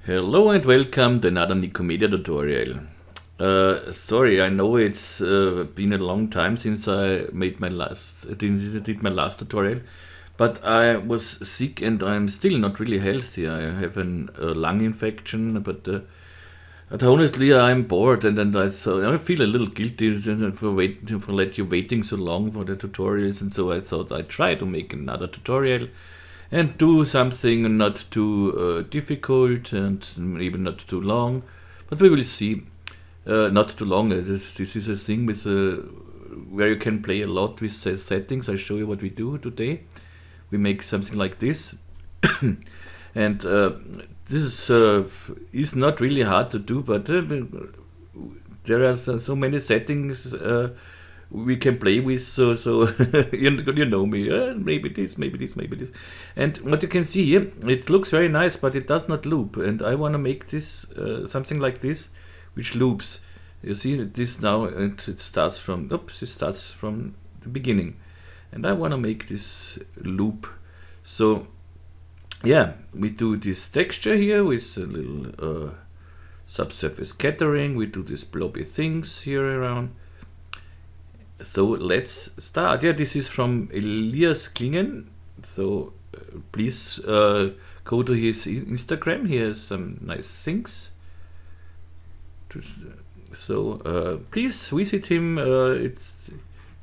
Hello and welcome to another Nikomedia tutorial. Sorry, I know it's been a long time since I did my last tutorial, but I was sick and I'm still not really healthy. I have a lung infection, but honestly I'm bored and I thought I feel a little guilty for let you waiting so long for the tutorials, and so I thought I'd try to make another tutorial and do something not too difficult and maybe not too long, but we will see. Not too long. This is a thing with where you can play a lot with settings. I'll show you what we do today. We make something like this, and this is not really hard to do, but there are so many settings we can play with, so you know me, maybe this, maybe this, maybe this. And what you can see here, it looks very nice, but it does not loop, and I want to make this something like this, which loops. You see this now, and it starts from the beginning, and I want to make this loop. So yeah, we do this texture here with a little subsurface scattering. We do these blobby things here around. So let's start. Yeah, this is from Elias Klingen. So please go to his Instagram. He has some nice things. So please visit him.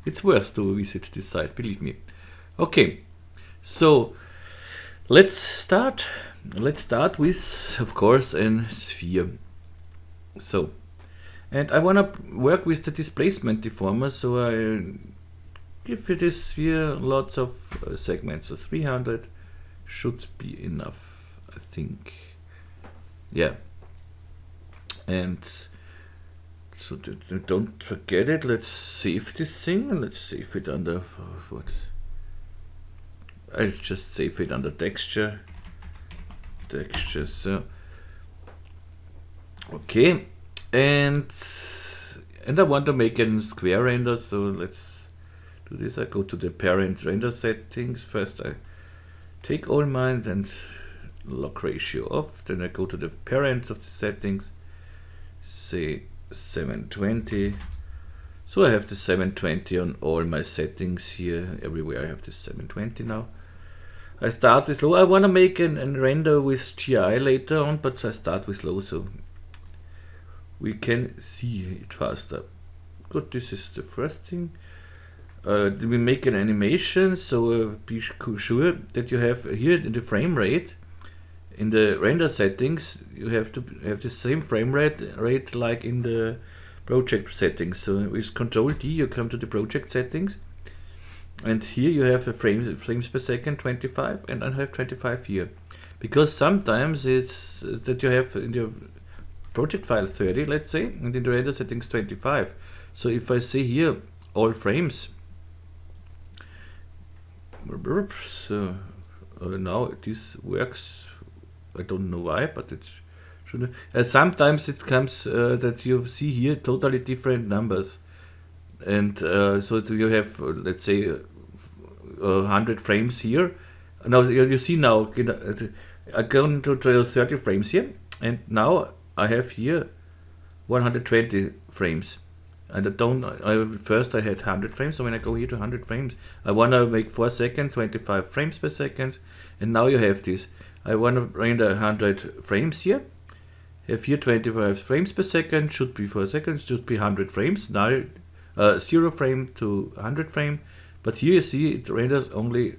It's worth to visit this site, believe me. Okay, so let's start. Let's start with, of course, a sphere. So. And I want to work with the displacement deformer, so I give this sphere lots of segments. So 300 should be enough, I think. Yeah. And so don't forget it. Let's save this thing. Let's save it under what? I'll just save it under texture. Texture. So okay. And I want to make a square render, so let's do this. I go to the parent render settings. First I take all mine and lock ratio off. Then I go to the parent of the settings, say 720. So I have the 720 on all my settings here. Everywhere I have the 720 now. I start with low. I want to make a render with GI later on, but I start with low, so we can see it faster. Good, this is the first thing. We make an animation, so be sure that you have here in the frame rate, in the render settings, you have to have the same frame rate like in the project settings. So with Control D you come to the project settings, and here you have a frames per second 25, and I have 25 here, because sometimes it's that you have in your project file 30, let's say, and in the render settings 25. So if I say here all frames, so now this works. I don't know why, but it should. Sometimes it comes that you see here totally different numbers, and so you have let's say 100 frames here. Now you see now I go to 30 frames here, and now I have here 120 frames, and first I had 100 frames. So when I go here to 100 frames, I want to make 4 seconds, 25 frames per second, and now you have this. I want to render 100 frames here. Have here 25 frames per second, should be 4 seconds, should be 100 frames. Now 0 frame to 100 frame, but here you see it renders only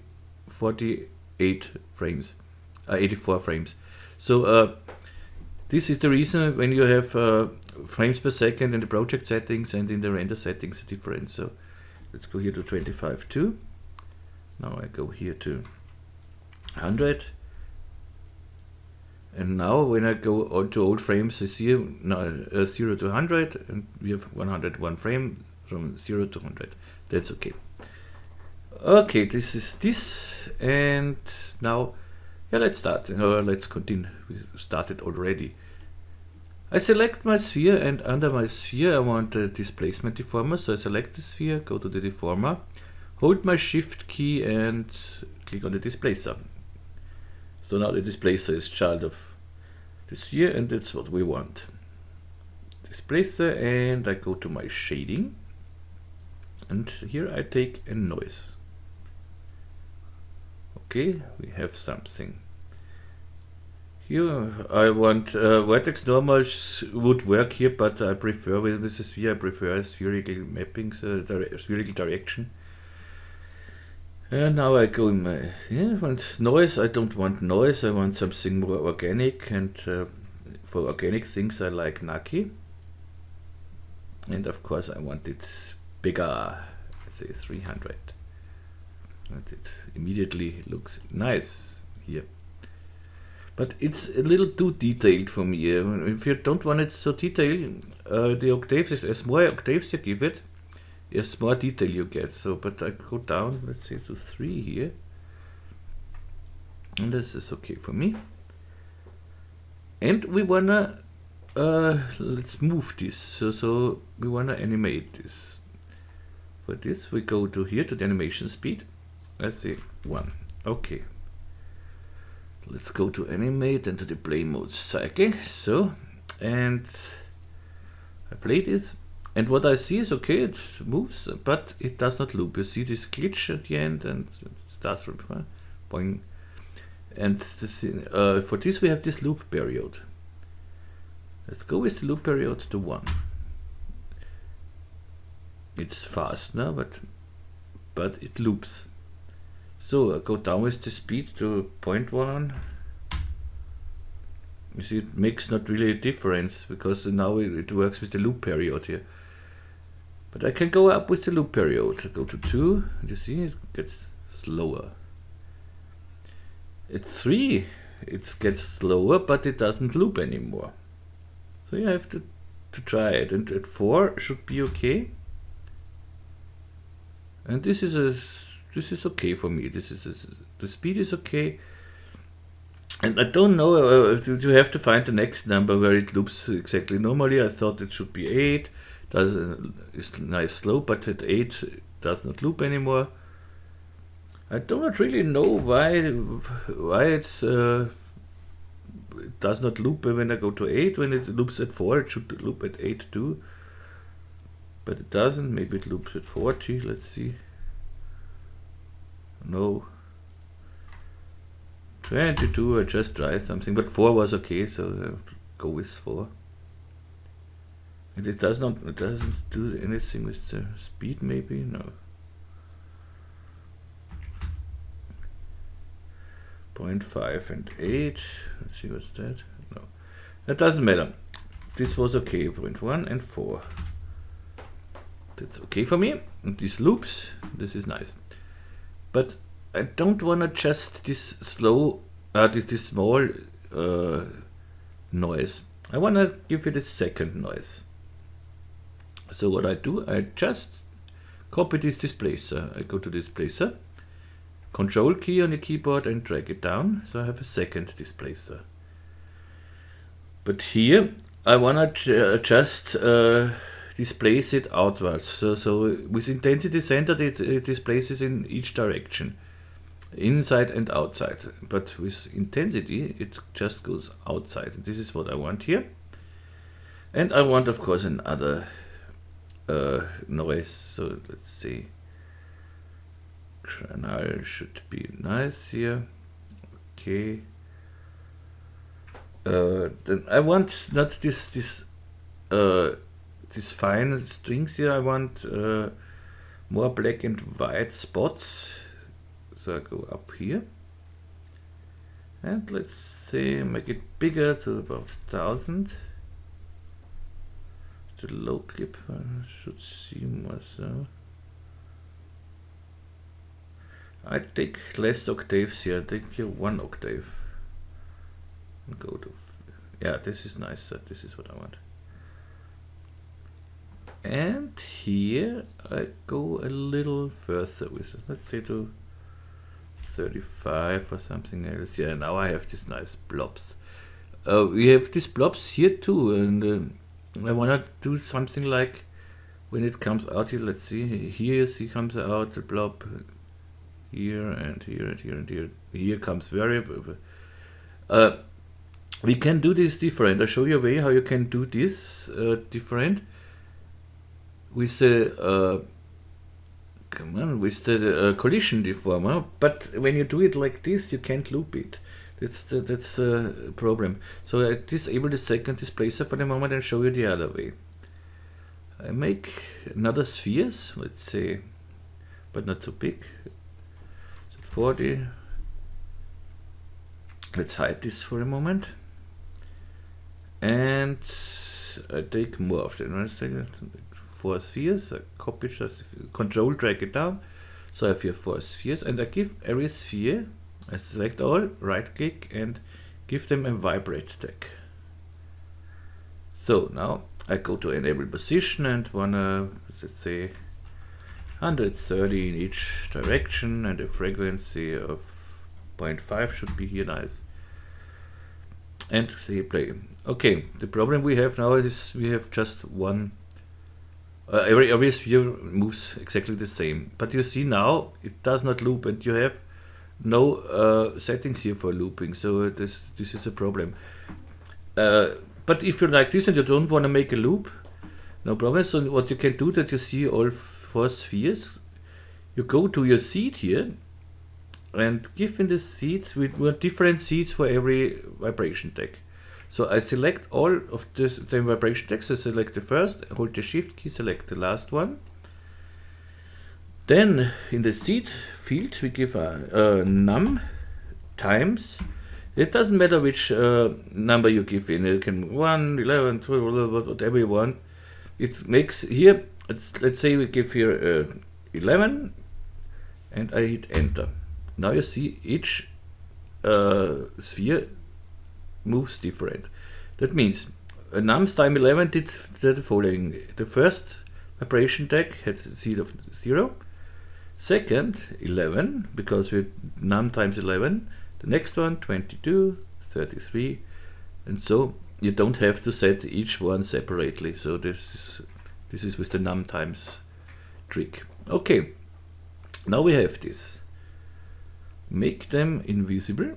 48 frames, 84 frames. So this is the reason when you have frames per second in the project settings and in the render settings different. So let's go here to 25 too. Now I go here to 100. And now when I go on to old frames, I see now 0 to 100, and we have 101 frame from 0 to 100. That's okay. Okay, this is this, and now yeah, let's start. Let's continue. We started already. I select my sphere, and under my sphere I want a displacement deformer. So I select the sphere, go to the deformer, hold my shift key and click on the displacer. So now the displacer is child of this here, and that's what we want. Displacer, and I go to my shading, and here I take a noise. Okay, we have something. Here I want vertex normals would work here, but I prefer with this sphere, I prefer a spherical mapping, so spherical direction. And now I go in my, I want noise. I don't want noise, I want something more organic, and for organic things I like Naki. And of course I want it bigger, let's say 300. And it immediately looks nice here. But it's a little too detailed for me. If you don't want it so detailed, the octaves, as more octaves you give it, as more detail you get. So, but I go down, let's say to 3 here. And this is okay for me. And we wanna, let's move this. So we wanna animate this. For this we go to here, to the animation speed. Let's say 1, okay. Let's go to animate and to the play mode cycle. So, and I play this, and what I see is okay, it moves, but it does not loop. You see this glitch at the end, and it starts from boing. And this, for this we have this loop period. Let's go with the loop period to 1. It's fast now, but it loops. So I go down with the speed to 0.1. You see, it makes not really a difference because now it works with the loop period here. But I can go up with the loop period. I go to 2, and you see it gets slower. At 3, it gets slower, but it doesn't loop anymore. So you have to try it. And at 4 should be okay. And this is okay for me. The speed is okay, and I don't know. You have to find the next number where it loops exactly. Normally, I thought it should be 8. It's nice slow, but at 8 it does not loop anymore. I do not really know why it does not loop when I go to 8. When it loops at 4, it should loop at 8 too, but it doesn't. Maybe it loops at 40. Let's see. No. 22, I just tried something, but 4 was okay, so I'll go with 4. And it doesn't do anything with the speed, maybe? No. 0.5 and 8. Let's see what's that. No. That doesn't matter. This was okay. 0.1 and 4. That's okay for me. And these loops, this is nice. But I don't want to just this slow, this small noise. I want to give it a second noise. So what I do, I just copy this displacer. I go to displacer, Control key on the keyboard, and drag it down. So I have a second displacer. But here I want to just displace it outwards. So with intensity centered, it displaces in each direction, inside and outside. But with intensity, it just goes outside. And this is what I want here. And I want, of course, another noise. So let's see. Canal should be nice here. Okay. Then I want not this fine strings here. I want more black and white spots. So I go up here, and let's say make it bigger to about 1000. The low clip should see more so. I take less octaves here. I take here 1 octave. And go to, yeah, this is nice. This is what I want. And here I go a little further with it. Let's say to 35 or something else. Yeah, now I have these nice blobs. We have these blobs here too, and I want to do something like when it comes out here. Let's see. Here you see comes out the blob. Here and here and here and here. Here comes variable. we can do this different. I'll show you a way how you can do this different with the collision deformer. But when you do it like this, you can't loop it. That's the problem. So I disable the second displacer for the moment and show you the other way. I make another spheres, let's say, but not so big. So 40. Let's hide this for a moment. And I take more of them. 4 spheres. I copy, just control, drag it down. So I have here 4 spheres, and I give every sphere, I select all, right click, and give them a vibrate tag. So now I go to enable position and wanna, let's say, 130 in each direction, and a frequency of 0.5 should be here, nice. And say play. Okay, the problem we have now is we have just one. Every sphere moves exactly the same, but you see now it does not loop, and you have no settings here for looping. So this is a problem. But if you like this and you don't want to make a loop, no problem. So what you can do, that you see all 4 spheres, you go to your seed here and give in the seeds with different seeds for every vibration tag. So I select all of the vibration tags. I select the first, hold the shift key, select the last one. Then in the seed field we give a num times. It doesn't matter which number you give in. You can 1, 11, 12, whatever you want. It makes here, let's say we give here 11, and I hit enter. Now you see each sphere moves different. That means nums time 11 did the following. The first vibration tag had a seed of 0. Second, 11, because we num times 11. The next one, 22, 33, and so you don't have to set each one separately. So this is with the num times trick. Okay, now we have this. Make them invisible.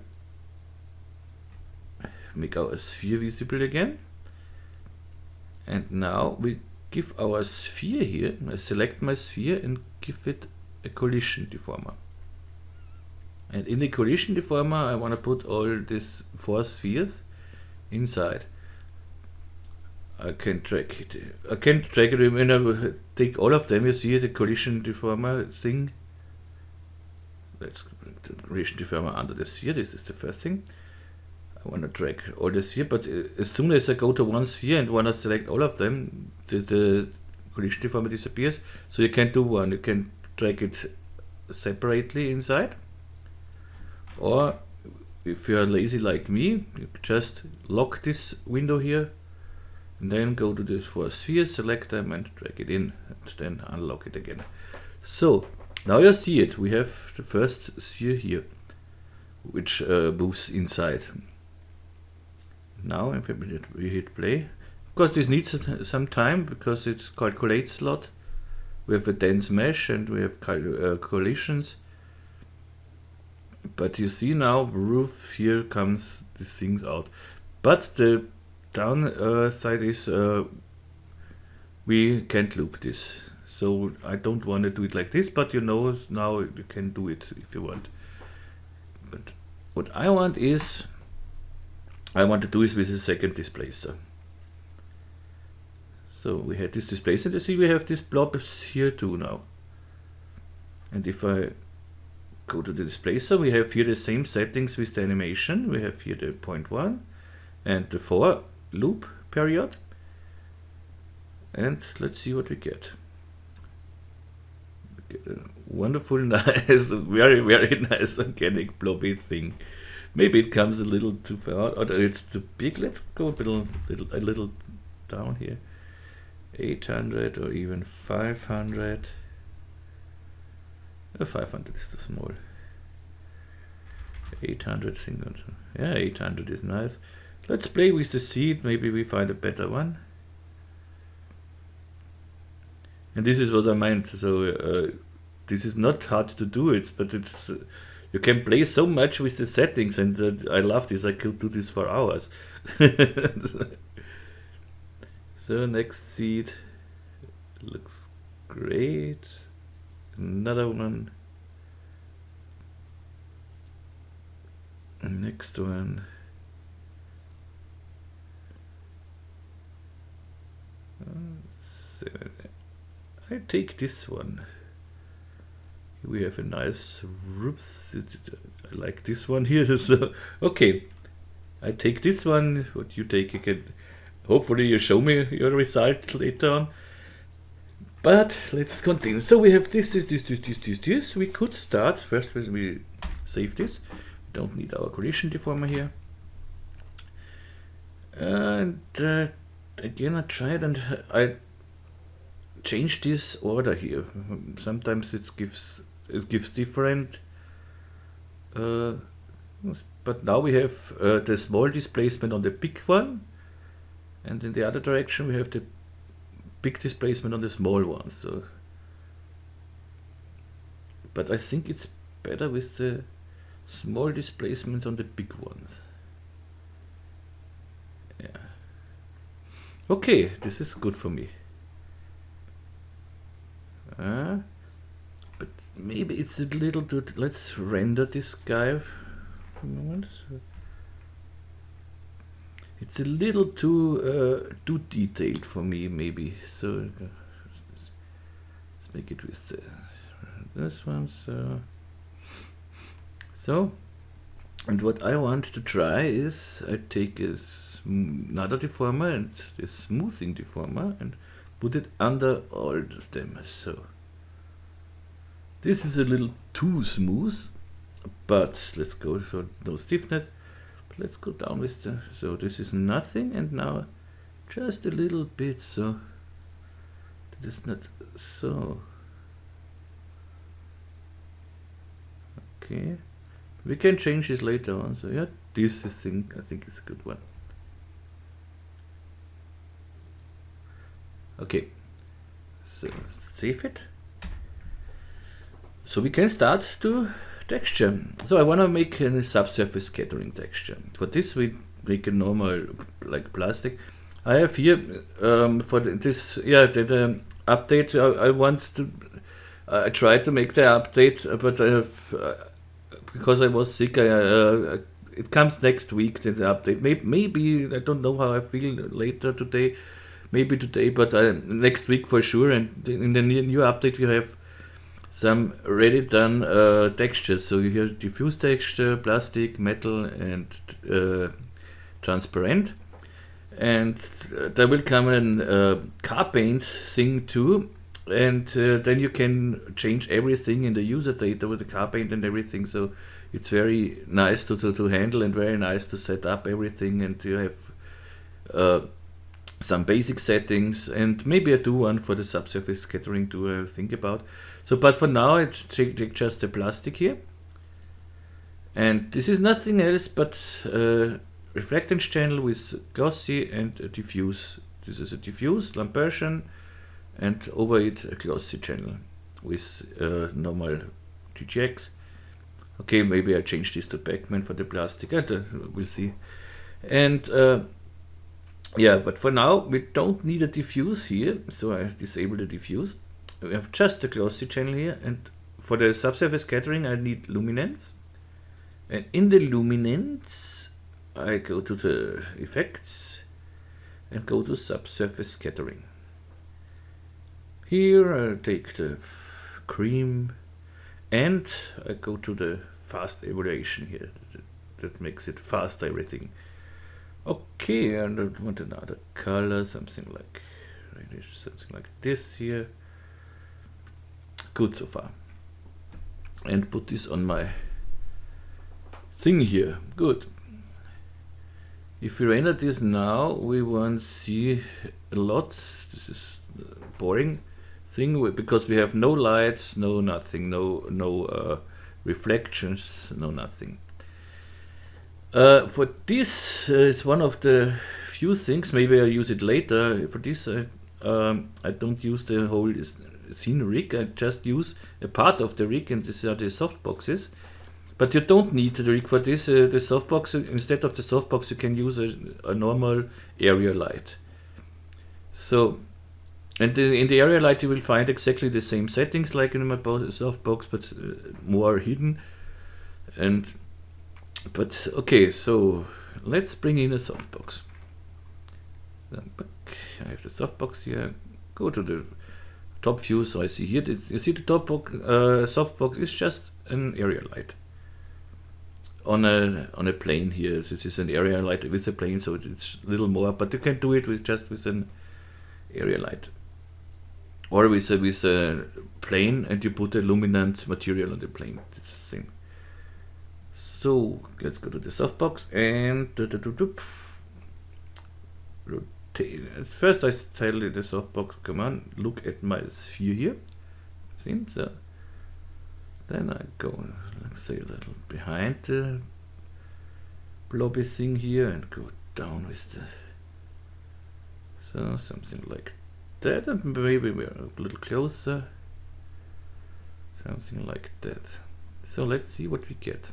Make our sphere visible again. And now we give our sphere here, I select my sphere and give it a collision deformer. And in the collision deformer I want to put all these 4 spheres inside. I can drag it. I can drag it when I take all of them. You see the collision deformer thing. Let's bring the collision deformer under the sphere. This is the first thing. I want to drag all the sphere, but as soon as I go to one sphere and want to select all of them, the collision deformer disappears. So you can't do one. You can drag it separately inside, or if you are lazy like me, you just lock this window here and then go to the 4 spheres, select them and drag it in, and then unlock it again. So now you see it. We have the first sphere here, which moves inside. Now if we hit play, of course this needs some time because it calculates a lot. We have a dense mesh and we have collisions. But you see now, roof, here comes these things out. But the downside is we can't loop this. So I don't want to do it like this, but you know now you can do it if you want. But what I want is, I want to do is with a second displacer. So we had this displacer, and you see we have these blobs here too now. And if I go to the displacer, we have here the same settings with the animation. We have here the 0.1 and the 4 loop period. And let's see what we get. We get a wonderful, nice, very, very nice organic blobby thing. Maybe it comes a little too far, or it's too big. Let's go a little down here. 800 or even 500. 500 is too small. 800 single. Yeah, 800 is nice. Let's play with the seed. Maybe we find a better one. And this is what I meant. So this is not hard to do it, but it's You can play so much with the settings, and I love this. I could do this for hours. So next seed looks great. Another one. Next one. So I take this one. We have a nice roots. I like this one here. So okay, I take this one. What you take again? Hopefully you show me your result later on. But let's continue. So we have this. We could start first when we save this. We don't need our collision deformer here. And again, I tried and I changed this order here. Sometimes it gives different. But now we have the small displacement on the big one, and in the other direction we have the big displacement on the small one. So, but I think it's better with the small displacements on the big ones. Yeah. Okay, this is good for me. But maybe it's a little too. Let's render this guy for a moment. It's a little too detailed for me, maybe. So let's make it with this one. So, and what I want to try is I take another deformer and this smoothing deformer and put it under all of them. So this is a little too smooth, but let's go for no stiffness. But let's go down with the, so this is nothing, and now just a little bit, so that is not so. Okay, we can change this later on. So yeah, this is thing I think is a good one. Okay, so save it. So we can start to texture. So I want to make a subsurface scattering texture. For this we make a normal like plastic. I have here for this, yeah, the update. I want to. I tried to make the update, but I have because I was sick. It comes next week. The update. Maybe I don't know how I feel later today. Maybe today, but next week for sure. And in the new update, we have some ready done textures. So you have diffuse texture, plastic, metal, and transparent. And there will come a car paint thing too. And then you can change everything in the user data with the car paint and everything. So it's very nice to handle and very nice to set up everything. And you have some basic settings, and maybe I do one for the subsurface scattering too, I think about. So, but for now I take just the plastic here. And this is nothing else but reflectance channel with glossy and a diffuse. This is a diffuse Lambertian, and over it a glossy channel with normal GGX. Okay, maybe I change this to Backman for the plastic. We'll see. And yeah, but for now we don't need a diffuse here, so I disable the diffuse. We have just a glossy channel here, and for the subsurface scattering I need luminance. And in the luminance I go to the effects and go to subsurface scattering. Here I take the cream and I go to the fast evaluation here. That makes it fast everything. Okay, and I want another color, something like reddish, something like this here. Good so far. And put this on my thing here. Good. If we render this now, we won't see a lot. This is boring thing because we have no lights, no nothing, no reflections, no nothing. For this, it's one of the few things. Maybe I use it later. For this, I don't use the whole scene rig. I just use a part of the rig, and these are the softboxes. But you don't need the rig for this. The softbox, instead of the softbox, you can use a normal area light. So, and in the area light you will find exactly the same settings like in my softbox, but more hidden. But okay, so let's bring in a softbox. I have the softbox here. Go to the top view. So I see here. You see the top softbox is just an area light on a plane here. This is an area light with a plane, so it's a little more. But you can do it with an area light, or with a plane, and you put a luminant material on the plane. It's the same. So let's go to the softbox and rotate. First I tell the softbox, come on, look at my sphere here. See? So then I go, let's say, a little behind the blobby thing here and go down with the, so something like that, and maybe we're a little closer, something like that. So let's see what we get.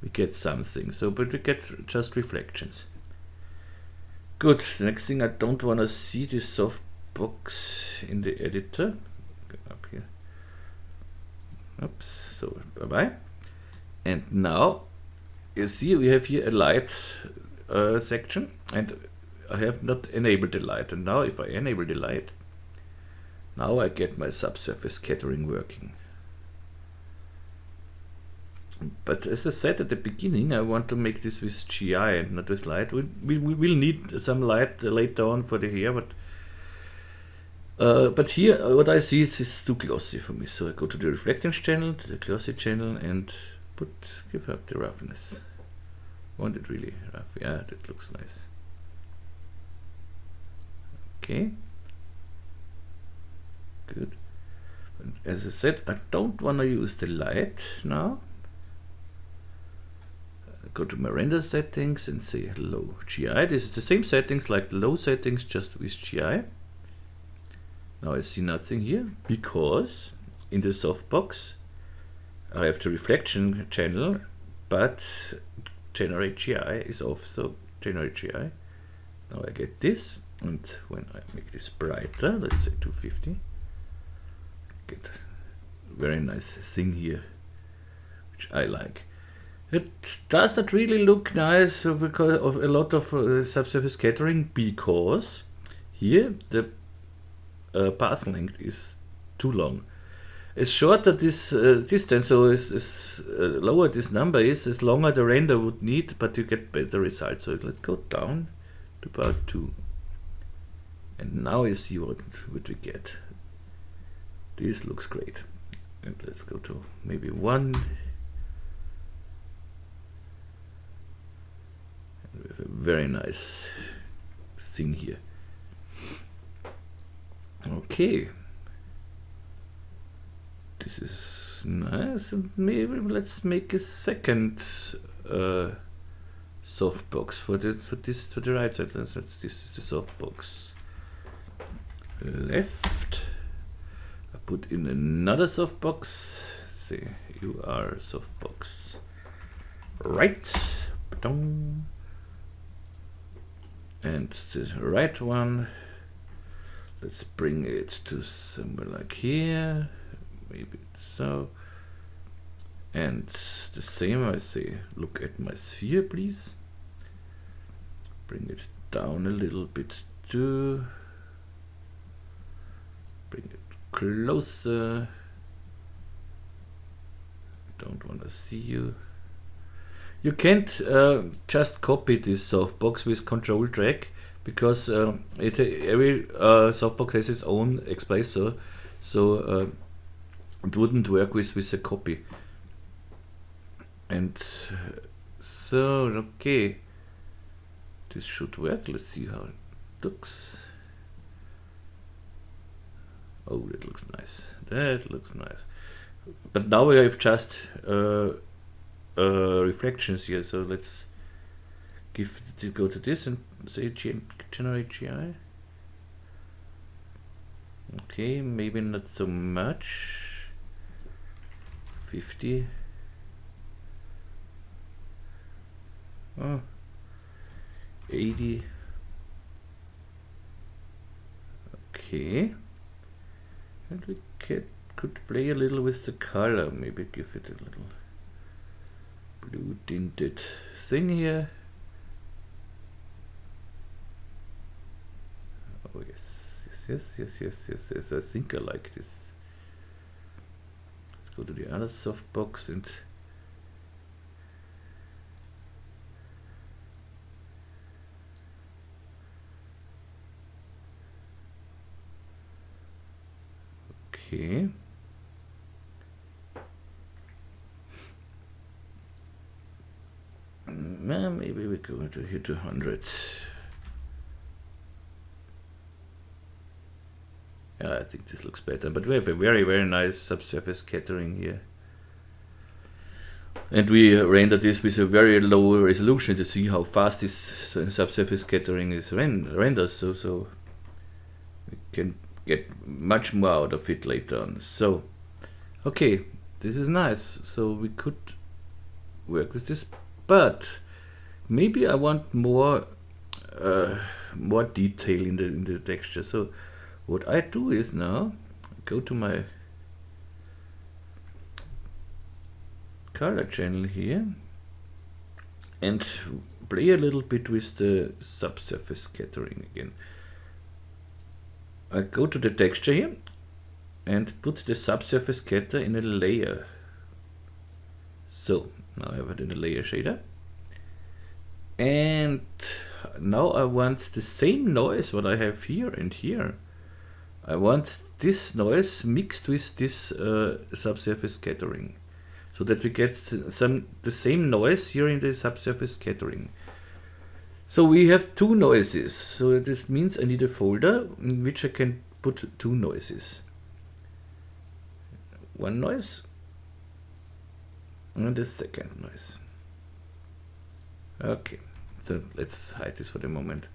We get something, so but we get just reflections. Good. Next thing, I don't want to see this softbox in the editor. Go up here. Oops. So bye bye. And now you see we have here a light section, and I have not enabled the light. And now if I enable the light, now I get my subsurface scattering working. But as I said at the beginning, I want to make this with GI and not with light. We will need some light later on for the hair, but here what I see is too glossy for me. So I go to the reflecting channel, the glossy channel, and give up the roughness. Want it really rough? Yeah, that looks nice. Okay, good. And as I said, I don't want to use the light now. Go to my render settings and say hello GI. This is the same settings like the low settings, just with GI. Now I see nothing here because in the softbox I have the reflection channel, but generate GI is off. So generate GI. Now I get this, and when I make this brighter, let's say 250, get a very nice thing here, which I like. It does not really look nice because of a lot of subsurface scattering, because here the path length is too long. As shorter this distance, so as lower this number is, as longer the render would need, but you get better results. So let's go down to about 2. And now you see what we get. This looks great. And let's go to maybe 1. We have a very nice thing here. Okay, this is nice, and maybe let's make a second softbox for the right side. This is the softbox. Left. I put in another softbox. Say you are softbox. Right. Ba-dum. And the right one, let's bring it to somewhere like here, maybe so. And the same, I say, look at my sphere, please. Bring it down a little bit too. Bring it closer. Don't want to see you. You can't just copy this softbox with control drag, because every softbox has its own expressor, so it wouldn't work with a copy. And so, okay, this should work. Let's see how it looks. Oh, that looks nice. That looks nice. But now we have just reflections here, so let's go to this and say generate GI. Okay, maybe not so much. 50. Oh, 80. Okay. And we could play a little with the color, maybe give it a little blue tinted thing here. Oh yes, I think I like this. Let's go to the other softbox and okay. Maybe we go to here to 100. Yeah, I think this looks better. But we have a very nice subsurface scattering here. And we render this with a very low resolution to see how fast this subsurface scattering is rendered. So we can get much more out of it later on. So, okay, this is nice. So we could work with this, but maybe I want more detail in the texture. So what I do is now go to my color channel here and play a little bit with the subsurface scattering again. I go to the texture here and put the subsurface scatter in a layer. So now I have it in a layer shader. And now I want the same noise what I have here and here. I want this noise mixed with this subsurface scattering, so that we get the same noise here in the subsurface scattering. So we have two noises. So this means I need a folder in which I can put two noises. One noise and the second noise. Okay, so let's hide this for the moment.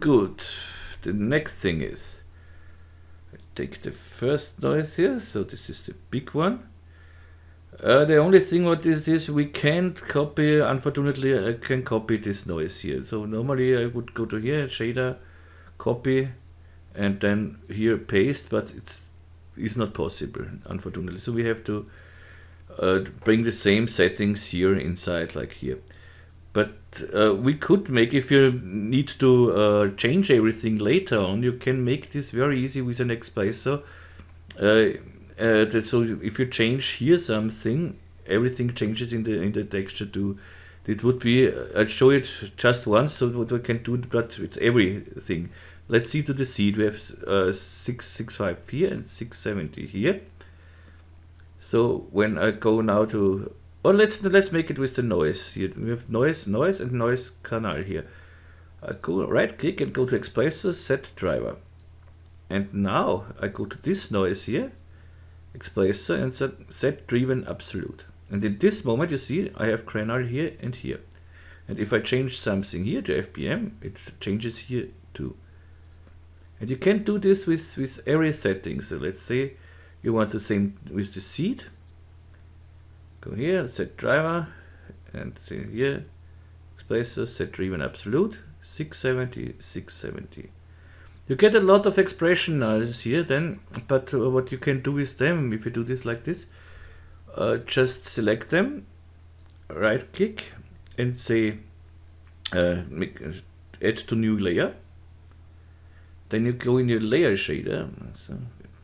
Good. The next thing is I take the first noise here, so this is the big one. The only thing what is we can't copy, unfortunately I can copy this noise here. So normally I would go to here, shader, copy, and then here paste, but it is not possible, unfortunately. So we have to bring the same settings here inside, like here. But we could make, if you need to change everything later on, you can make this very easy with an expressor. So if you change here something, everything changes in the texture too. It would be, I'll show it just once, so what we can do, but with everything. Let's see to the seed. We have 665 here and 670 here. So when I go now to, let's make it with the noise. Here we have noise, and noise canal here. I go right click and go to expressor, set driver. And now I go to this noise here, expressor, and set driven absolute. And in this moment you see I have canal here and here. And if I change something here to FBM, it changes here too. And you can do this with every setting. So let's say you want the same with the seed. Go here, set driver, and say here, expressor, set driven absolute, 670, 670. You get a lot of expression noise here then, but what you can do with them, if you do this like this, just select them, right click, and say add to new layer. Then you go in your layer shader, so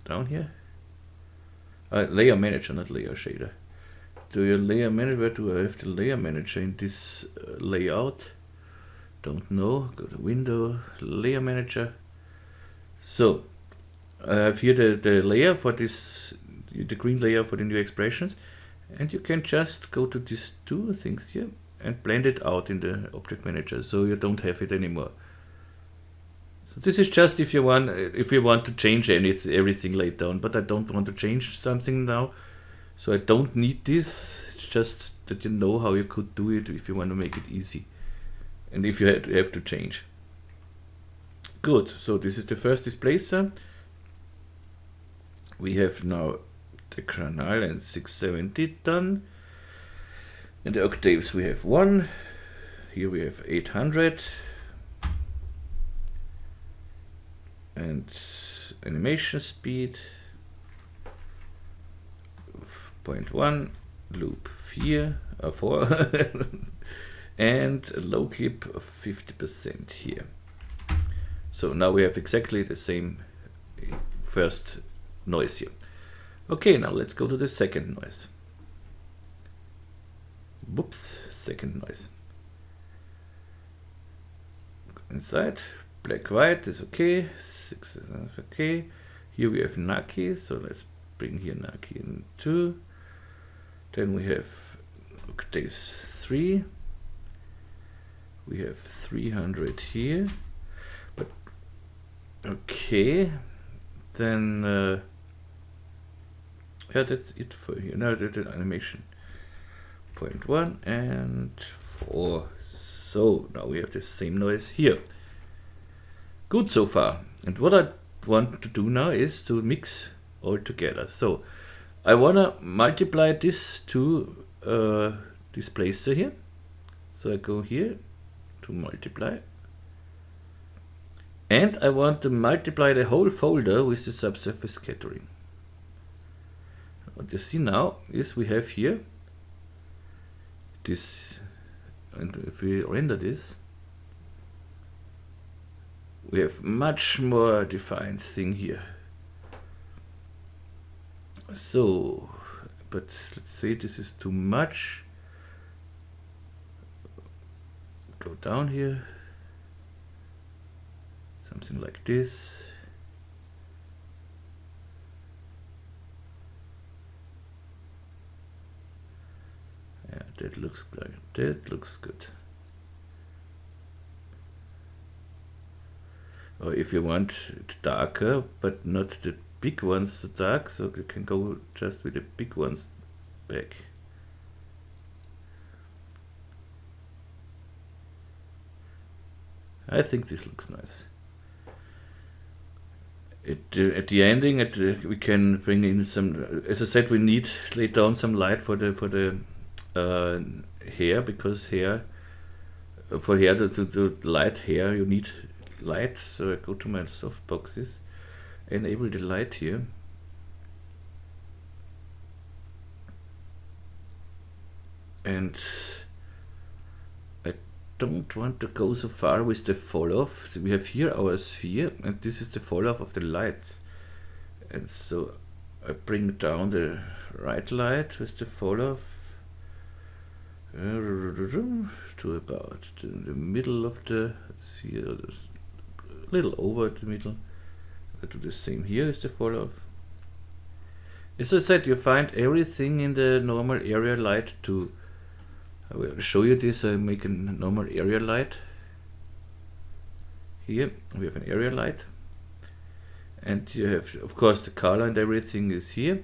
down here, layer manager, not layer shader. To your layer manager, where do I have the layer manager in this layout? Don't know. Go to window, layer manager. So I have here the layer for this, the green layer for the new expressions, and you can just go to these two things here and blend it out in the object manager, so you don't have it anymore. So this is just if you want to change everything later on, but I don't want to change something now. So I don't need this, it's just that you know how you could do it if you want to make it easy. And if you have to change. Good, so this is the first displacer. We have now the chronal and 670 done. In the octaves we have 1. Here we have 800. And animation speed 0.1, loop 4, and a low clip of 50% here. So now we have exactly the same first noise here. Okay, now let's go to the second noise. Whoops, second noise. Inside, black white is okay, 6 is okay. Here we have Naki, so let's bring here Naki in 2. Then we have octaves 3. We have 300 here. But okay, then yeah, that's it for here. Now the animation 0.1 and 4. So now we have the same noise here. Good so far. And what I want to do now is to mix all together. So I wanna multiply this to this placer here. So I go here to multiply. And I want to multiply the whole folder with the subsurface scattering. What you see now is we have here this, and if we render this, we have much more defined thing here. So, but let's say this is too much. Go down here. Something like this. Yeah, that looks good. That looks good. Or if you want it darker, but not the big ones dark, so you can go just with the big ones back. I think this looks nice. At the ending, we can bring in some. As I said, we need lay down some light for the hair, because hair for hair to light hair you need light. So I go to my softboxes, enable the light here, and I don't want to go so far with the fall off. So we have here our sphere, and this is the fall off of the lights, and so I bring down the right light with the fall off to about the middle of the sphere, a little over the middle. I do the same here as the fall off. As I said, you find everything in the normal area light too. I will show you this. I make a normal area light. Here we have an area light, and you have, of course, the color and everything is here.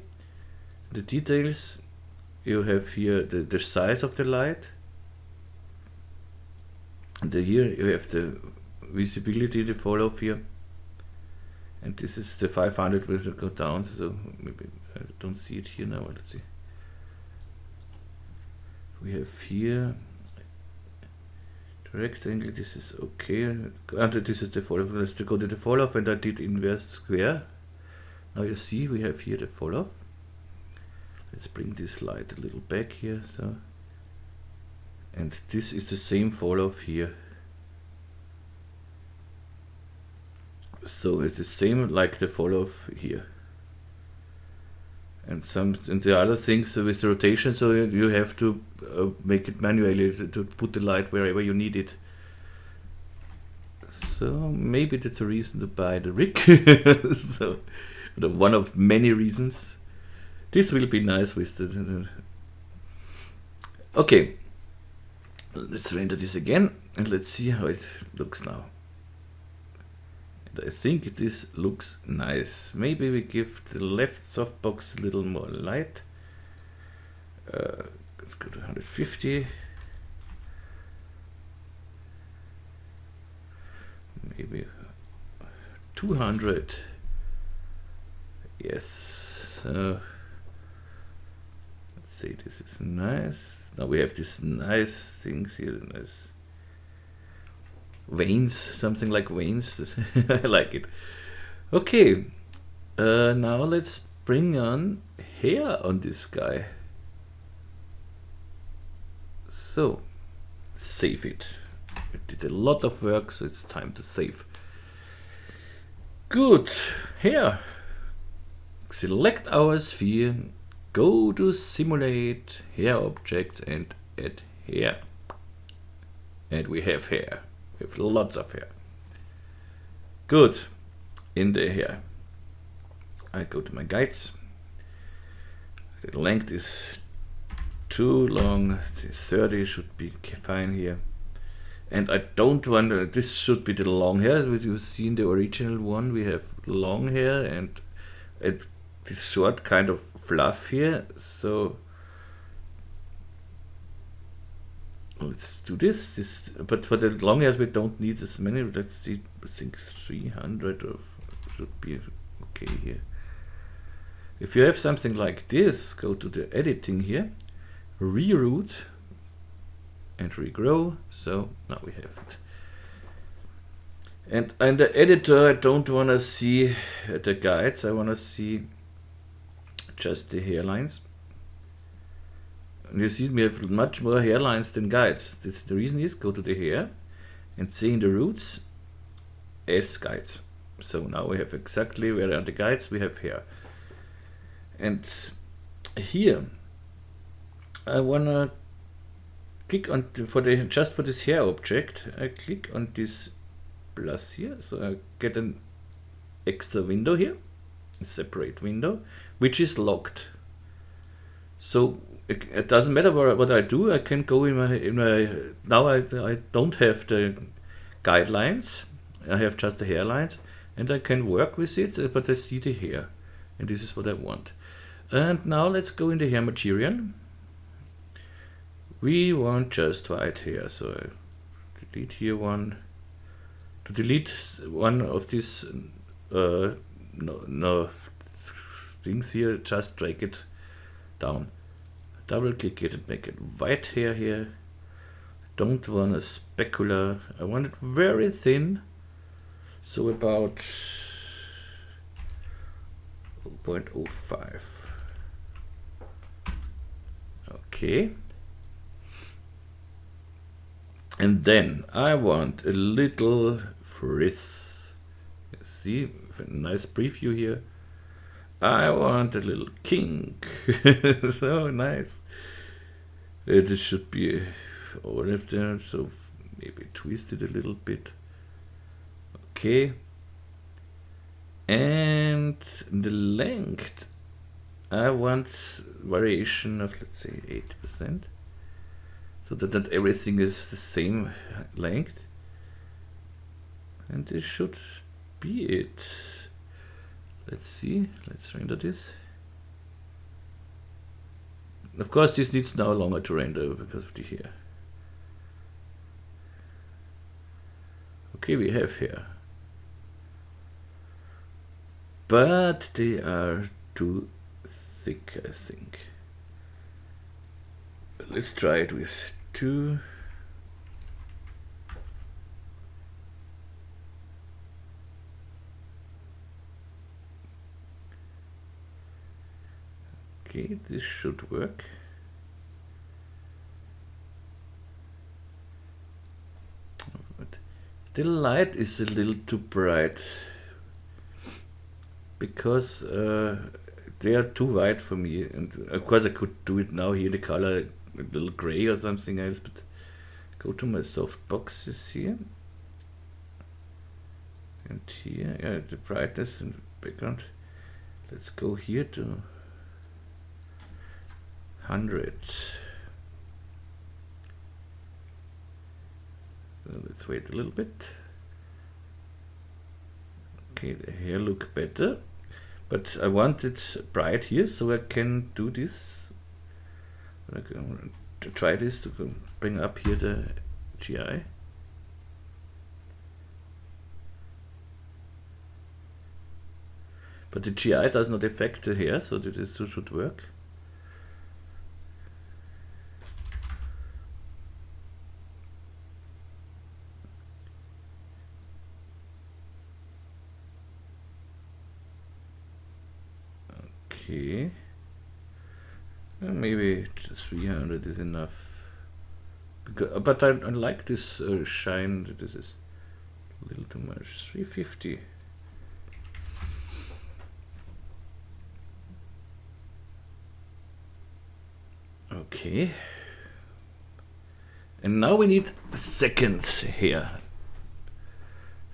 The details, you have here the size of the light, and here you have the visibility, the fall off here, and this is the 500 will go down, so maybe I don't see it here now. Let's see. We have here the rectangle. This is okay. And this is the fall off. Let's go to the fall off, and I did inverse square. Now you see we have here the fall off. Let's bring this light a little back here. So, and this is the same fall off here. So it's the same like the fall off here. And the other things with the rotation, so you have to make it manually to put the light wherever you need it. So maybe that's a reason to buy the rig. So one of many reasons. This will be nice with the okay. Let's render this again and let's see how it looks now. I think this looks nice. Maybe we give the left softbox a little more light. Let's go to 150. Maybe 200. Yes. say this is nice. Now we have these nice things here, nice veins, something like veins. I like it. Okay, now let's bring on hair on this guy. So, save it. We did a lot of work, so it's time to save. Good, hair. Select our sphere, go to simulate hair objects and add hair. And we have hair. We have lots of hair. Good. In the hair, I go to my guides. The length is too long. 30 should be fine here. And I don't want, this should be the long hair. As you see in the original one, we have long hair and this short kind of fluff here. So let's do this. But for the long hairs, we don't need as many. Let's see, I think 300 of should be okay here. If you have something like this, go to the editing here, reroute and regrow. So now we have it. And in the editor, I don't want to see the guides. I want to see just the hairlines. And you see we have much more hairlines than guides. The reason is go to the hair and see in the roots as guides. So now we have exactly where are the guides, we have hair. And here I wanna click on just for this hair object, I click on this plus here, so I get an extra window here, a separate window, which is locked. So it doesn't matter what I do, I can go in my now I don't have the guidelines, I have just the hairlines, and I can work with it, but I see the hair, and this is what I want. And now let's go in the hair material. We want just white hair, so I delete here one. To delete one of these no things here, just drag it down. Double click it and make it white hair here. Don't want a specular, I want it very thin. So about 0.05. Okay. And then I want a little frizz. You see, a nice preview here. I want a little kink. So nice. This should be all of them, so maybe twist it a little bit. Okay. And the length, I want variation of, let's say, 8%, so that not everything is the same length. And this should be it. Let's see, let's render this. Of course, this needs now longer to render because of the hair. Okay, we have hair. But they are too thick, I think. But let's try it with 2. Okay, this should work. But the light is a little too bright, because they are too white for me, and of course I could do it now here, the color a little gray or something else, but go to my softboxes here, and here, yeah, the brightness and background, let's go here to 100. So let's wait a little bit. Okay, the hair look better, but I want it bright here, so I can do this. I'm going to try this to bring up here the GI. But the GI does not affect the hair, so this should work. Okay. Maybe 300 is enough. Because, but I like this shine. This is a little too much. 350. Okay. And now we need the second hair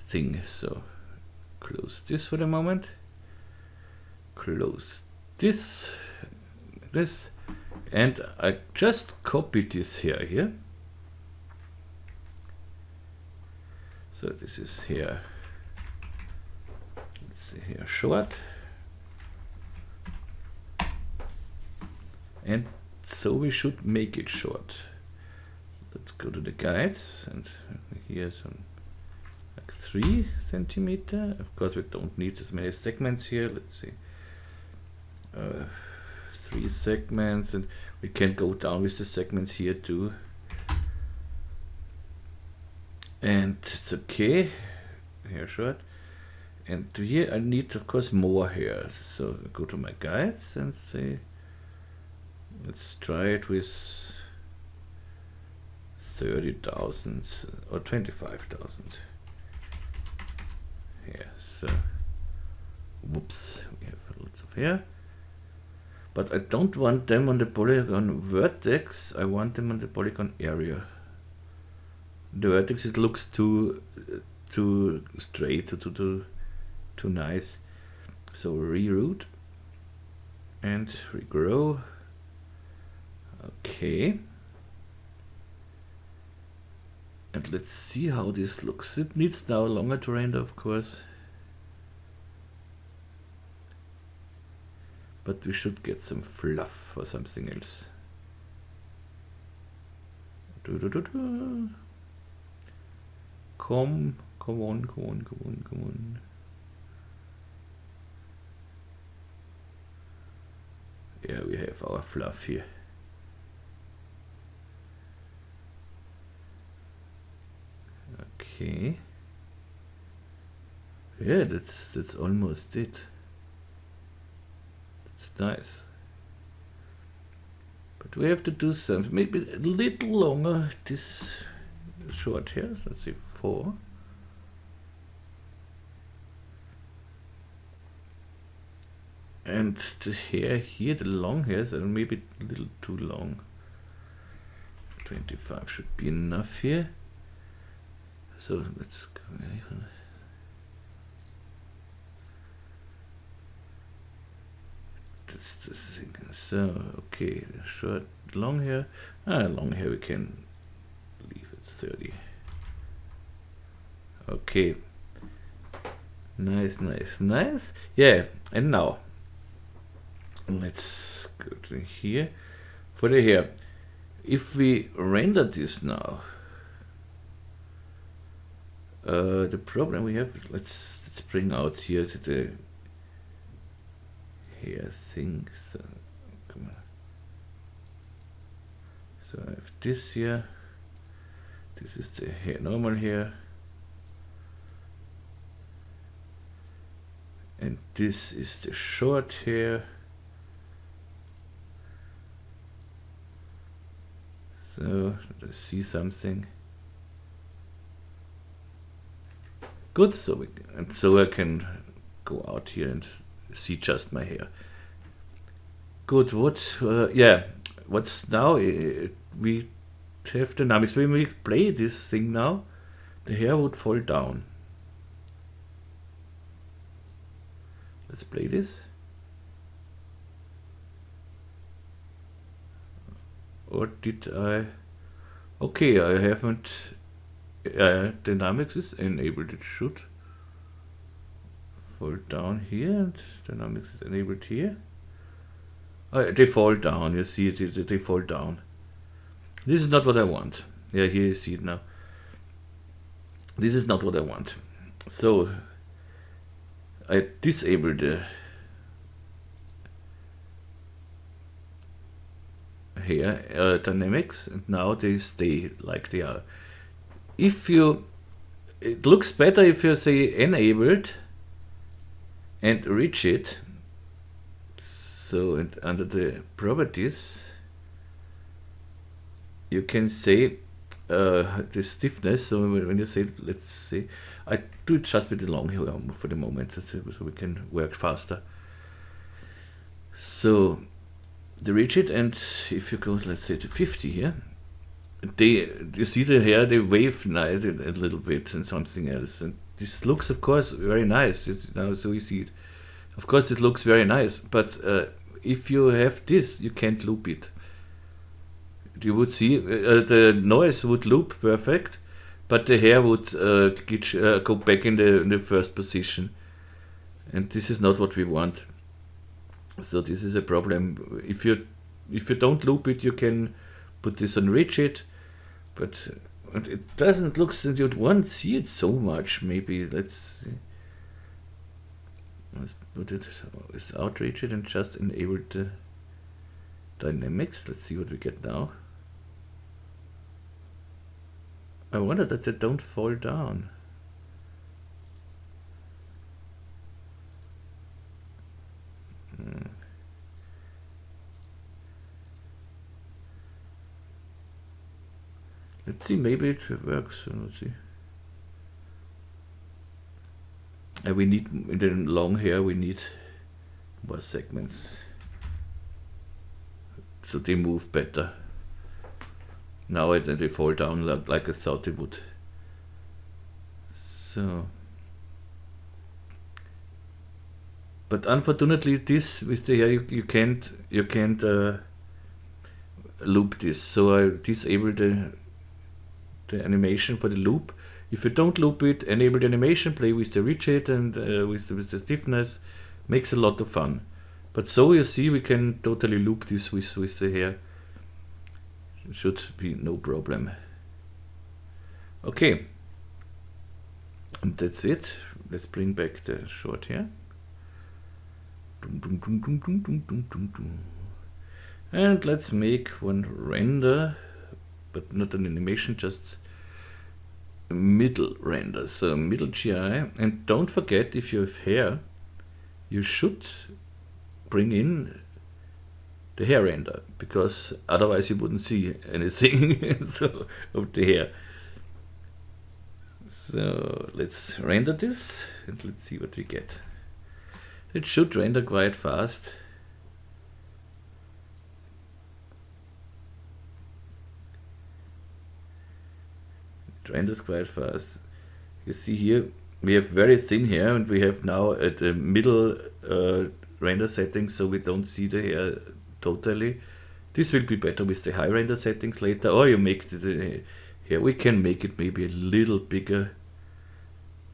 thing. So close this for the moment. Close this. And I just copied this hair here. So this is hair. Let's see here, short. And so we should make it short. Let's go to the guides, and here's some like 3 centimeter. Of course, we don't need as many segments here. Let's see, 3 segments, and we can go down with the segments here too. And it's okay. Hair short. And here I need, of course, more hairs. So I go to my guides and say, let's try it with 30,000 or 25,000. Here, so whoops, we have lots of hair. But I don't want them on the polygon vertex, I want them on the polygon area. The vertex, it looks too straight, too nice. So reroute and regrow. Okay. And let's see how this looks. It needs now longer to render, of course. But we should get some fluff or something else. Come on. Yeah, we have our fluff here. Okay. Yeah, that's almost it. It's nice. But we have to do something. Maybe a little longer this short hair. Let's say 4. And the hair here, the long hairs, are maybe a little too long. 25 should be enough here. So let's go. That's the thing. So okay, short, long hair. Long hair we can leave at 30. Okay. Nice. Yeah, and now let's go to here for the hair. If we render this now, the problem we have is let's bring out here the hair thing. So come on. So I have this here. This is the hair, normal hair. And this is the short hair. So let's see something. Good, so I can go out here and see just my hair. Good, what's now? We have dynamics. When we play this thing now, the hair would fall down. Let's play this. Or did I? Okay, I haven't. Dynamics is enabled. It should fall down here, and dynamics is enabled here. They fall down. You see it. They fall down. This is not what I want. Yeah, here you see it now. This is not what I want. So I disable the hair dynamics, and now they stay like they are. It looks better if you say enabled and rigid. So, and under the properties, you can say the stiffness. So when you say, let's say, I do it just with the long hair for the moment, so we can work faster. So the rigid, and if you go, let's say, to 50 here, you see the hair, they wave nice a little bit and something else, and this looks, of course, very nice. Now, so you see it. Of course, it looks very nice, but if you have this, you can't loop it. You would see the noise would loop perfect, but the hair would go back in the first position, and this is not what we want. So this is a problem. If you don't loop it, you can put this on rigid, but it doesn't look, you won't see it so much. Maybe let's see. Let's put it without rigid and just enable the dynamics. Let's see what we get now. I wonder that they don't fall down. Let's see, maybe it works. Let's see. And we need, in the long hair, we need more segments, so they move better. Now they fall down like I thought they would. So, but unfortunately, this with the hair you can't loop this. So I disable the animation for the loop. If you don't loop it, enable the animation, play with the rigid and with the stiffness, makes a lot of fun. But so you see, we can totally loop this with the hair. It should be no problem. Okay, and that's it. Let's bring back the short hair. And let's make one render, but not an animation, just middle render. So middle GI, and don't forget, if you have hair, you should bring in the hair render, because otherwise you wouldn't see anything so of the hair. So let's render this and let's see what we get. It should render quite fast. It renders quite fast. You see here we have very thin hair, and we have now at the middle render settings, so we don't see the hair totally. This will be better with the high render settings later, or you make the hair. We can make it maybe a little bigger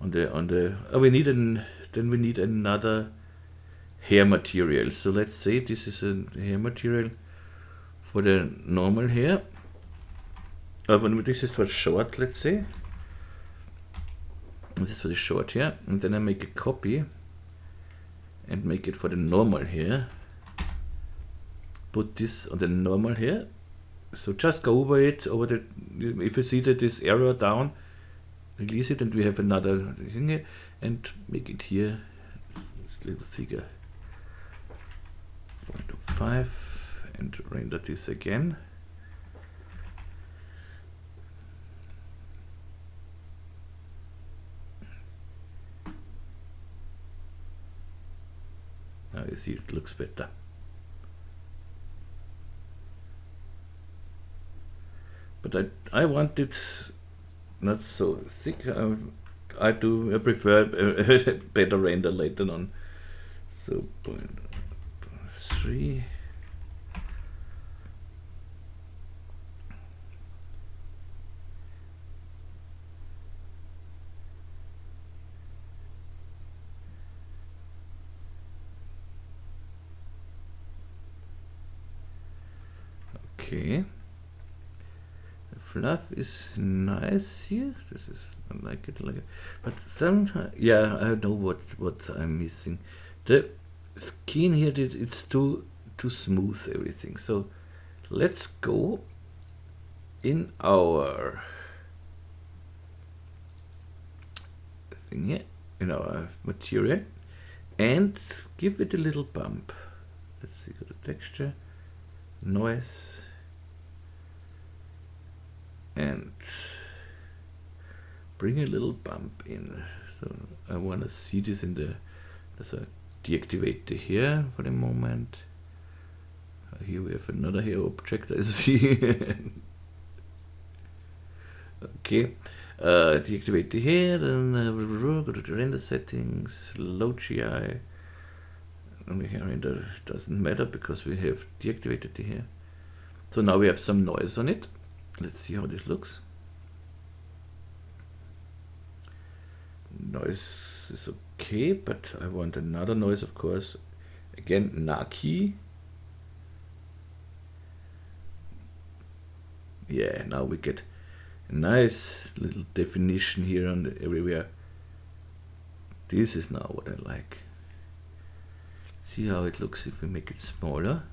on the. Oh, we need then we need another hair material. So let's say this is a hair material for the normal hair. When this is for short, let's say. This is for the short hair, and then I make a copy and make it for the normal hair. Put this on the normal hair. So just go over it, over the. If you see that this arrow down, release it, and we have another thing here, and make it here. It's a little thicker. 0.5, and render this again. Now you see it looks better. But I want it not so thick. I prefer a better render later on. So 0.3. Okay. Fluff is nice here. This is, I like it, but sometimes, yeah, I know what I'm missing. The skin here, it's too smooth, everything. So let's go in our thing here, in our material, and give it a little bump. let's see, go to texture, noise, and bring a little bump in. So I want to see this in the, so deactivate the hair for the moment. Here we have another hair object, I see. Okay, deactivate the hair, then go to the render settings, load GI. Only hair render doesn't matter because we have deactivated the hair. So now we have some noise on it. Let's see how this looks. Noise is okay, but I want another noise, of course. Again, Naki. Yeah, now we get a nice little definition here on the everywhere. This is now what I like. See how it looks if we make it smaller.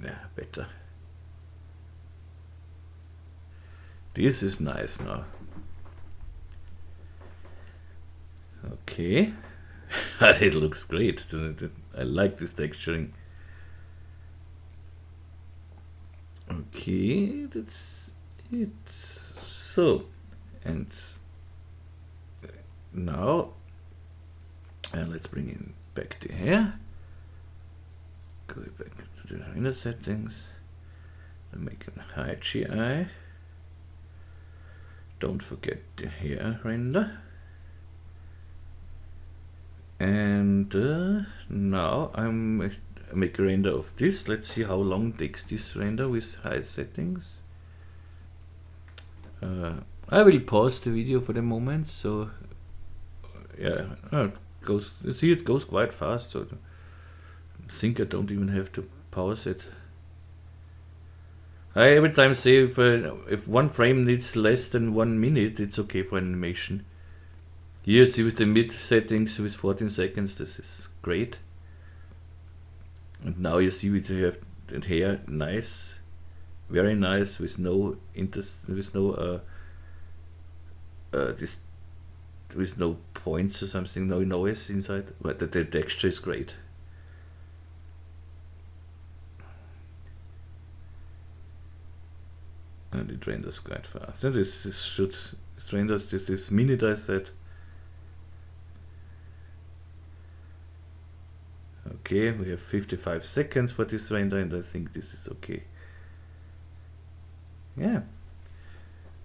Yeah, better. This is nice now. Okay. It looks great. I like this texturing. Okay, that's it. So, and now let's bring in back the hair. Go back to the render settings and make a high GI. Don't forget the hair render. And now I'm make a render of this. Let's see how long takes this render with high settings. I will pause the video for the moment. So yeah, it goes. You see, it goes quite fast. So I think I don't even have to pause it. I every time say if one frame needs less than 1 minute, it's okay for animation. Here, see with the mid settings with 14 seconds, this is great. And now you see we have the hair nice, very nice, with no with no points or something, no noise inside. But the texture is great. And it renders quite fast. And this renders, this is minute I said. Okay, we have 55 seconds for this render, and I think this is okay. Yeah,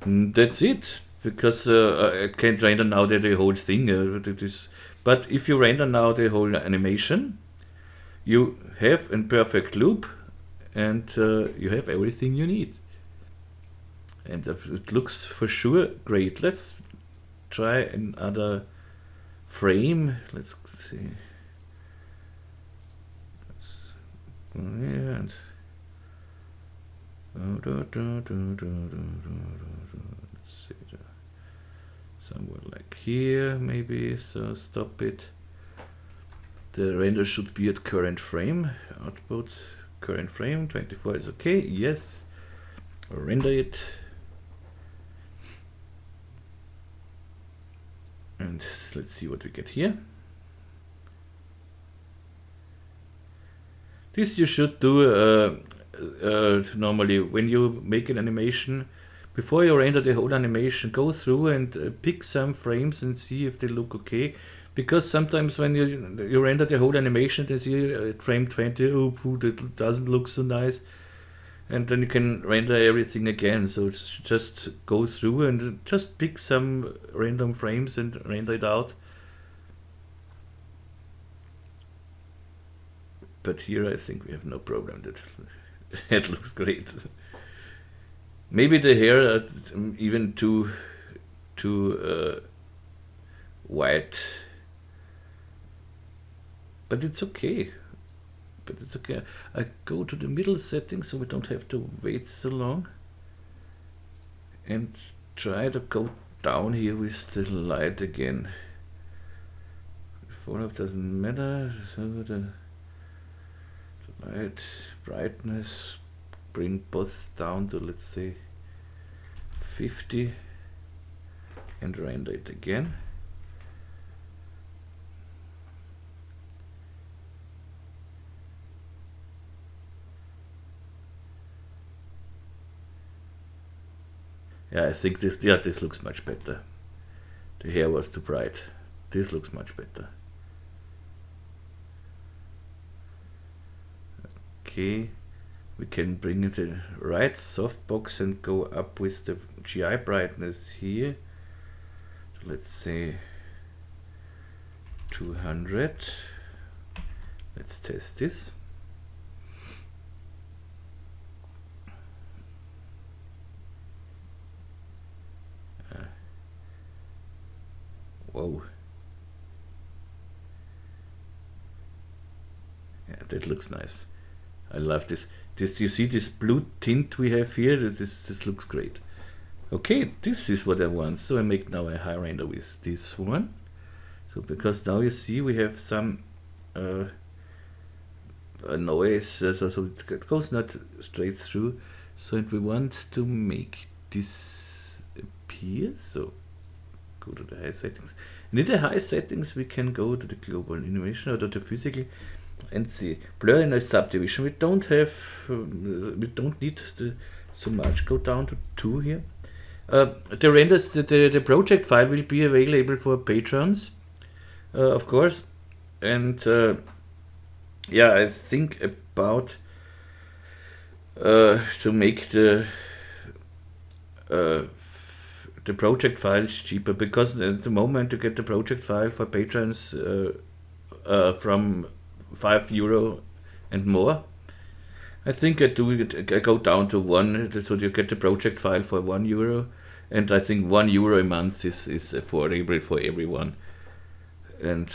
and that's it. Because I can't render now the whole thing. But if you render now the whole animation, you have a perfect loop, and you have everything you need. And it looks for sure great. Let's try another frame. Let's see. And let's see, somewhere like here maybe. So stop it. The render should be at current frame. Output current frame 24 is okay. Yes. Render it. And let's see what we get here. This you should do normally when you make an animation. Before you render the whole animation, go through and pick some frames and see if they look okay. Because sometimes when you render the whole animation, you see at frame 20, oh, that doesn't look so nice. And then you can render everything again. So it's just go through and just pick some random frames and render it out. But here I think we have no problem. That it looks great. Maybe the hair are even too white. But it's okay. I go to the middle setting so we don't have to wait so long. And try to go down here with the light again. Fallout doesn't matter. So the light, brightness, bring both down to, let's say, 50 and render it again. Yeah, I think this, yeah, this looks much better. The hair was too bright. This looks much better. Okay, we can bring it the right softbox and go up with the GI brightness here. So let's say 200. Let's test this. Whoa. Yeah, that looks nice. I love this. You see this blue tint we have here? This looks great. Okay, this is what I want. So I make now a high render with this one. So because now you see we have some noise, so it goes not straight through. So we want to make this appear. So go to the high settings. And in the high settings we can go to the global animation or to the physical and see blurriness subdivision. We don't have, we don't need so much. Go down to 2 here. The renders, the project file will be available for patrons, of course. And yeah, I think about to make the project file is cheaper, because at the moment to get the project file for patrons from €5 and more, I think I go down to 1, so you get the project file for €1, and I think €1 a month is affordable for everyone. And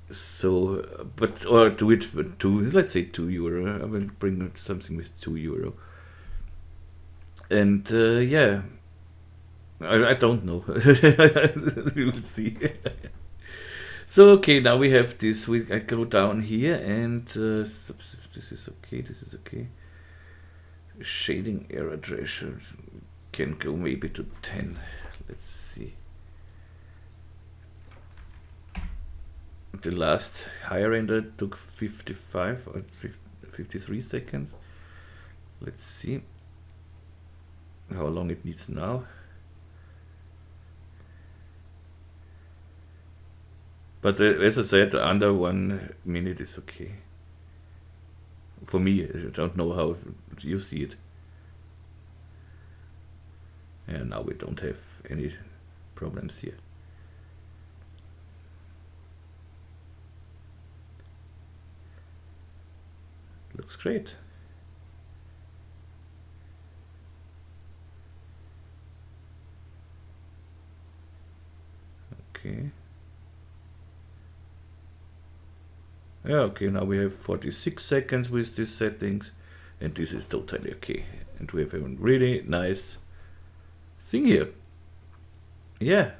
so, but or do it for let's say €2. I will bring something with €2, and yeah. I don't know. We will see. So okay, now we have this. I go down here and this is okay. This is okay. Shading error threshold can go maybe to 10. Let's see. The last higher render took 55 or 53 seconds. Let's see how long it needs now. But as I said, under 1 minute is okay. For me, I don't know how you see it. And now we don't have any problems here. Looks great. Okay. Yeah, okay, now we have 46 seconds with these settings, and this is totally okay. And we have a really nice thing here. Yeah.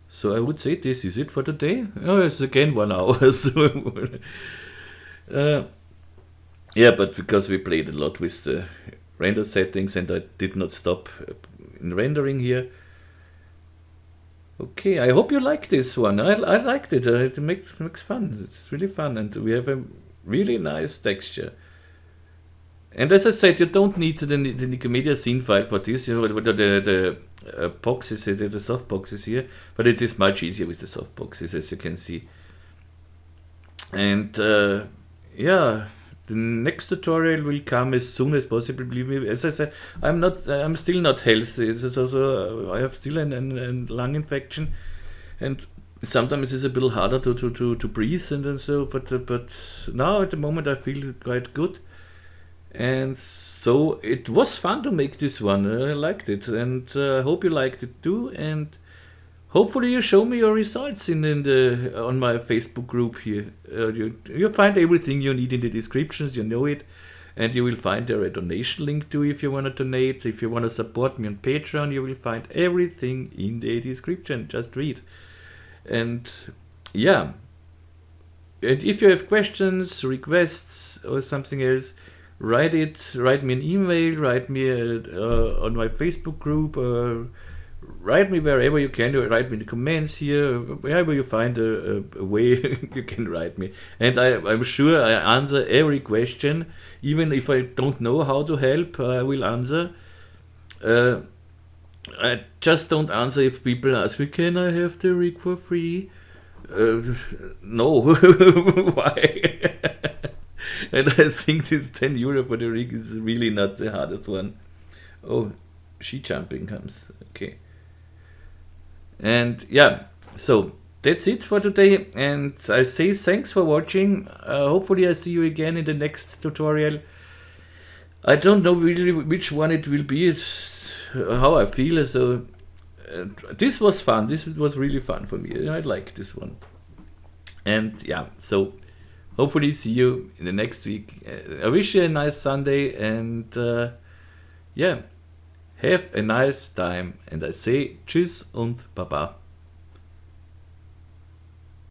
So I would say this is it for today. Oh, it's again 1 hour. So yeah, but because we played a lot with the render settings and I did not stop in rendering here. Okay, I hope you like this one. I liked it. It makes fun. It's really fun, and we have a really nice texture. And as I said, you don't need the Nikomedias scene file for this. You know, the boxes, the soft boxes here, but it is much easier with the soft boxes, as you can see. And yeah, the next tutorial will come as soon as possible. Believe me, as I said, I'm still not healthy. So I have still a lung infection, and sometimes it's a bit harder to breathe and so. But now at the moment I feel quite good, and so it was fun to make this one. I liked it, and I hope you liked it too. And hopefully you show me your results on my Facebook group here. You find everything you need in the descriptions, you know it, and you will find there a donation link too if you want to donate. If you want to support me on Patreon, you will find everything in the description. Just read. And yeah, and if you have questions, requests, or something else, write me an email, write me on my Facebook group, write me wherever you can. Write me in the comments here, wherever you find a way you can write me, and I'm sure I answer every question. Even if I don't know how to help, I will answer. I just don't answer if people ask me, can I have the rig for free? No. Why? And I think this 10 euro for the rig is really not the hardest one. Oh, ski jumping comes. Okay. And yeah, so that's it for today. And I say thanks for watching. Hopefully I see you again in the next tutorial. I don't know really which one it will be. It's how I feel. So this was fun. This was really fun for me. I like this one. And yeah, so hopefully see you in the next week. I wish you a nice Sunday, and yeah, have a nice time. And I say tschüss und baba.